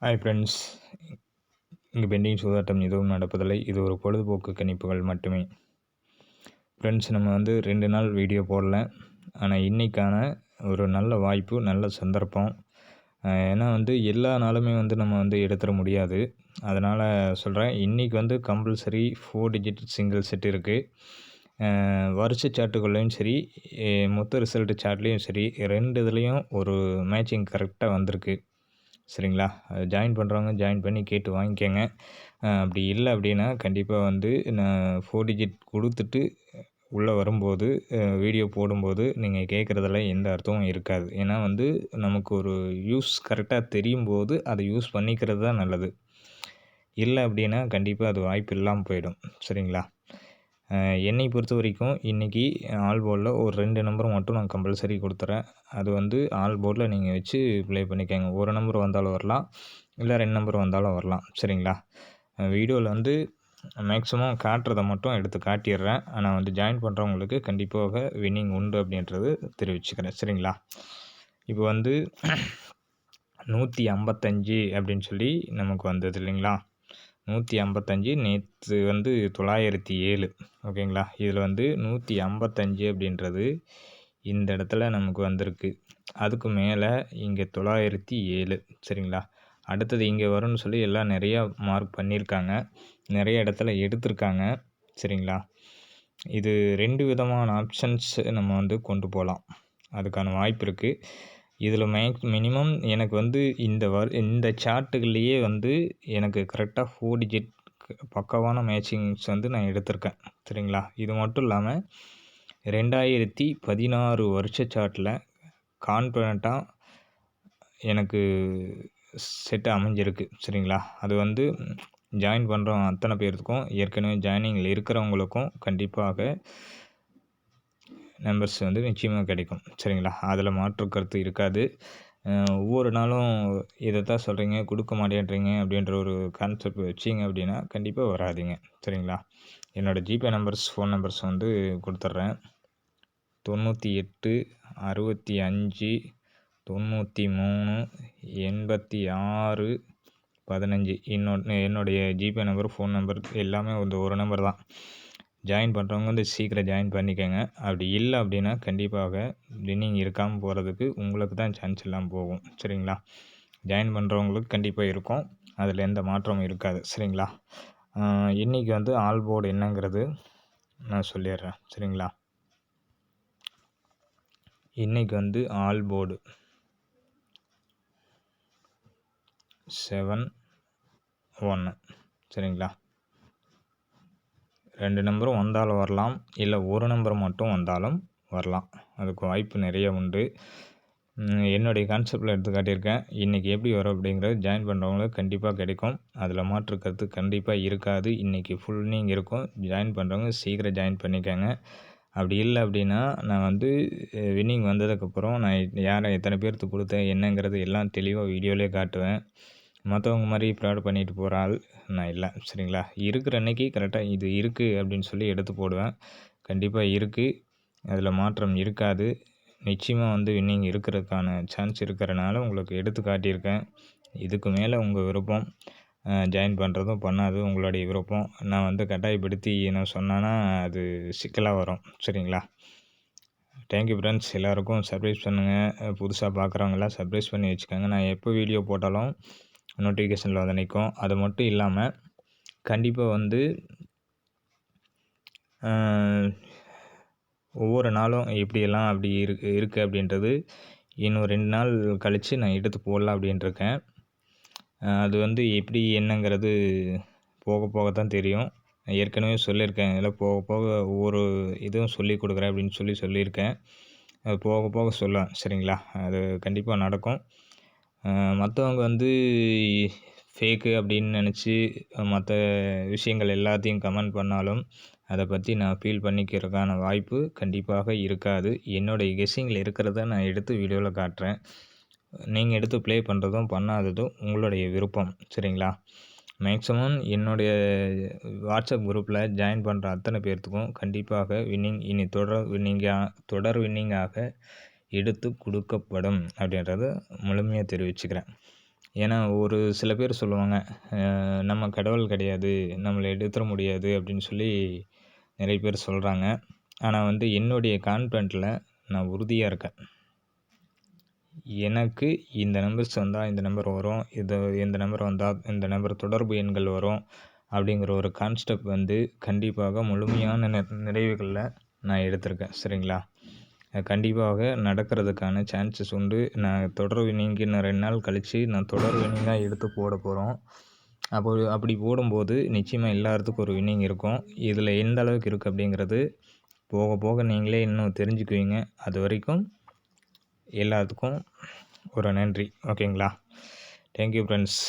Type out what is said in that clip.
Hi friends, இங்கே bending சூதாட்டம் எதுவும் நடப்பதில்லை. இது ஒரு பொழுதுபோக்கு கணிப்புகள் மட்டுமே. ஃப்ரெண்ட்ஸ், நம்ம 2 நாள் வீடியோ போடல. ஆனால் இன்றைக்கான ஒரு நல்ல வாய்ப்பு, நல்ல சந்தர்ப்பம். ஏன்னா எல்லா நாளுமே நம்ம எடுத்துட முடியாது. அதனால் சொல்கிறேன், இன்றைக்கி கம்பல்சரி 4 டிஜிட் சிங்கிள் செட் இருக்குது. வருஷ சாட்டுக்குள்ளேயும் சரி, மொத்த ரிசல்ட்டு சார்ட்லேயும் சரி, 2 இதுலேயும் ஒரு மேட்சிங் கரெக்டாக வந்திருக்கு. சரிங்களா? அது ஜாயின் பண்ணுறவங்க ஜாயின் பண்ணி கேட்டு வாங்கிக்கோங்க. அப்படி இல்லை அப்படின்னா கண்டிப்பாக நான் 4 டிஜிட் கொடுத்துட்டு உள்ளே வரும்போது வீடியோ போடும்போது நீங்கள் கேட்குறதுல எந்த அர்த்தமும் இருக்காது. ஏன்னா நமக்கு ஒரு யூஸ் கரெக்டாக தெரியும் போது அதை யூஸ் பண்ணிக்கிறது தான் நல்லது. இல்லை அப்படின்னா கண்டிப்பாக அது வாய்ப்பு இல்லாமல் போயிடும். சரிங்களா? என்னை பொறுத்த வரைக்கும் இன்றைக்கி ஆல் போர்டில் ஒரு 2 நம்பர் மட்டும் நான் கம்பல்சரி கொடுத்துட்றேன். அது ஆல் போர்டில் நீங்கள் வச்சு ப்ளே பண்ணிக்கோங்க. ஒரு நம்பர் வந்தாலும் வரலாம், இல்லை 2 நம்பர் வந்தாலும் வரலாம். சரிங்களா? வீடியோவில் மேக்ஸிமம் காட்டுறதை மட்டும் எடுத்து காட்டிடுறேன். ஆனால் ஜாயின் பண்ணுறவங்களுக்கு கண்டிப்பாக வின்னிங் உண்டு அப்படின்றது தெரிவிச்சுக்கிறேன். சரிங்களா? இப்போ 155 அப்படின்னு சொல்லி நமக்கு வந்தது இல்லைங்களா? 155 நேற்று 907. ஓகேங்களா? இதில் 155 அப்படின்றது இந்த இடத்துல நமக்கு வந்திருக்கு. அதுக்கு மேலே இங்கே 907. சரிங்களா? அடுத்தது இங்கே வரும்னு சொல்லி எல்லாம் நிறையா மார்க் பண்ணியிருக்காங்க, நிறைய இடத்துல எடுத்திருக்காங்க. சரிங்களா? இது 2 விதமான ஆப்ஷன்ஸ் நம்ம கொண்டு போகலாம். அதுக்கான வாய்ப்பு இருக்குது. இதில் மினிமம் எனக்கு இந்த சார்ட்டுகள்லேயே எனக்கு கரெக்டாக 4 டிஜிட் பக்காவான மேட்சிங்ஸ் நான் எடுத்திருக்கேன். சரிங்களா? இது மட்டும் இல்லாமல் 2016 வருஷ சார்ட்டில் கான்ஃபிடண்ட்டாக எனக்கு செட்டு அமைஞ்சிருக்கு. சரிங்களா? அது ஜாயின் பண்ணுறவங்க அத்தனை பேர்த்துக்கும், ஏற்கனவே ஜாயினிங்கில் இருக்கிறவங்களுக்கும் கண்டிப்பாக நம்பர்ஸ் நிச்சயமாக கிடைக்கும். சரிங்களா? அதில் மாற்று கருத்து இருக்காது. ஒவ்வொரு நாளும் இதை தான் சொல்கிறீங்க, கொடுக்க மாட்டேன்றீங்க அப்படின்ற ஒரு கான்செப்ட் வச்சிங்க அப்படின்னா கண்டிப்பாக வராதிங்க. சரிங்களா? என்னோடய ஜிபே நம்பர்ஸ், ஃபோன் நம்பர்ஸ் கொடுத்துட்றேன். 98 65 93 86 15. என்னுடைய ஜிபே நம்பர், ஃபோன் நம்பர் எல்லாமே ஒரு நம்பர் தான். ஜாயின் பண்ணுறவங்க சீக்கிரம் ஜாயின் பண்ணிக்கோங்க. அப்படி இல்லை அப்படின்னா கண்டிப்பாக வின்னிங் இருக்காமல் போகிறதுக்கு உங்களுக்கு தான் சான்ஸ் இல்லாமல் போகும். சரிங்களா? ஜாயின் பண்ணுறவங்களுக்கு கண்டிப்பாக இருக்கும், அதில் எந்த மாற்றமும் இருக்காது. சரிங்களா? இன்றைக்கி ஆல் போர்டு என்னங்கிறது நான் சொல்லிடுறேன். சரிங்களா? இன்றைக்கி ஆல் போர்டு 7-1. சரிங்களா? 2 நம்பரும் வந்தாலும் வரலாம், இல்லை ஒரு நம்பர் மட்டும் வந்தாலும் வரலாம். அதுக்கு வாய்ப்பு நிறைய உண்டு. என்னுடைய கான்செப்டில் எடுத்து காட்டியிருக்கேன். இன்றைக்கி எப்படி வரும் அப்படிங்கிறது ஜாயின் பண்ணுறவங்களுக்கு கண்டிப்பாக கிடைக்கும். அதில் மாற்று கருத்து கண்டிப்பாக இருக்காது. இன்றைக்கி ஃபுல் வின்னிங் இருக்கும். ஜாயின் பண்ணுறவங்க சீக்கிரம் ஜாயின் பண்ணிக்கோங்க. அப்படி இல்லை அப்படின்னா நான் வின்னிங் வந்ததுக்கப்புறம் நான் யாரை எத்தனை பேர்த்துக்கு கொடுத்தேன் என்னங்கிறது எல்லாம் தெளிவாக வீடியோவிலே காட்டுவேன். மற்றவங்க மாதிரி ஃப்ராட் பண்ணிட்டு போகிற ஆள் நான் இல்லை. சரிங்களா? இருக்கிற அன்னைக்கு கரெக்டாக இது இருக்குது அப்படின்னு சொல்லி எடுத்து போடுவேன். கண்டிப்பாக இருக்குது, அதில் மாற்றம் இருக்காது. நிச்சயமாக வின்னிங் இருக்கிறதுக்கான சான்ஸ் இருக்கிறனால உங்களுக்கு எடுத்து காட்டியிருக்கேன். இதுக்கு மேலே உங்கள் விருப்பம். ஜாயின் பண்ணுறதும் பண்ணாததும் உங்களுடைய விருப்பம். நான் கட்டாயப்படுத்தி நான் சொன்னேன்னா அது சிக்கலாக வரும். சரிங்களா? Thank you friends. எல்லாேருக்கும் சப்ஸ்கிரைப் பண்ணுங்கள். புதுசாக பார்க்குறவங்களாம் சப்ஸ்கிரைப் பண்ணி வச்சுக்கோங்க. நான் எப்போ வீடியோ போட்டாலும் நோட்டிஃபிகேஷனில் நிற்கும். அது மட்டும் இல்லாமல் கண்டிப்பாக ஒவ்வொரு நாளும் எப்படியெல்லாம் அப்படி இருக்குது அப்படின்றது இன்னும் 2 நாள் கழித்து நான் எடுத்து போடலாம் அப்படின்ட்டுருக்கேன். அது எப்படி என்னங்கிறது போக போக தான் தெரியும். நான் ஏற்கனவே சொல்லியிருக்கேன், இதில் போக போக ஒவ்வொரு இதுவும் சொல்லி கொடுக்குறேன் அப்படின்னு சொல்லியிருக்கேன். அது போக போக சொல்லுவேன். சரிங்களா? அது கண்டிப்பாக நடக்கும். மற்றவங்க ஃபேக்கு அப்படின்னு நினச்சி மற்ற விஷயங்கள் எல்லாத்தையும் கமெண்ட் பண்ணாலும் அதை பற்றி நான் ஃபீல் பண்ணிக்கிறதுக்கான வாய்ப்பு கண்டிப்பாக இருக்காது. என்னுடைய கெஸ்ஸிங்கில் இருக்கிறத நான் எடுத்து வீடியோவில் காட்டுறேன். நீங்கள் எடுத்து ப்ளே பண்ணுறதும் பண்ணாததும் உங்களுடைய விருப்பம். சரிங்களா? மேக்ஸிமம் என்னுடைய வாட்ஸ்அப் குரூப்பில் ஜாயின் பண்ணுற அத்தனை பேர்த்துக்கும் கண்டிப்பாக வின்னிங் இனி தொடர் வின்னிங்காக எடுத்து கொடுக்கப்படும் அப்படின்றத முழுமையாக தெரிவிச்சுக்கிறேன். ஏன்னா ஒரு சில பேர் சொல்லுவாங்க, நம்ம கடவுள் கிடையாது, நம்மள எடுத்துற முடியாது அப்படின்னு சொல்லி நிறைய பேர் சொல்கிறாங்க. ஆனால் வந்து என்னுடைய கான்ஃபிடென்ட்டில் நான் உறுதியாக இருக்கேன். எனக்கு இந்த நம்பர்ஸ் வந்தால் இந்த நம்பர் வரும், இந்த நம்பர் வந்தால் இந்த நம்பர் தொடர்பு எண்கள் வரும் அப்படிங்கிற ஒரு கான்செப்ட் வந்து கண்டிப்பாக முழுமையான நிறைவுகளில் நான் எடுத்திருக்கேன். சரிங்களா? கண்டிப்பாக நடக்கிறதுக்கான சான்சஸ் உண்டு. நான் தொடர் வின்னிங்கு இன்னும் 2 நாள் கழித்து நான் தொடர் வின்னிங்காக எடுத்து போட போகிறோம். அப்படி போடும்போது நிச்சயமாக எல்லாத்துக்கும் ஒரு வின்னிங் இருக்கும். இதில் எந்த அளவுக்கு இருக்குது அப்படிங்கிறது போக போக நீங்களே இன்னும் தெரிஞ்சுக்குவீங்க. அது வரைக்கும் எல்லாத்துக்கும் ஒரு நன்றி. ஓகேங்களா? Thank you friends.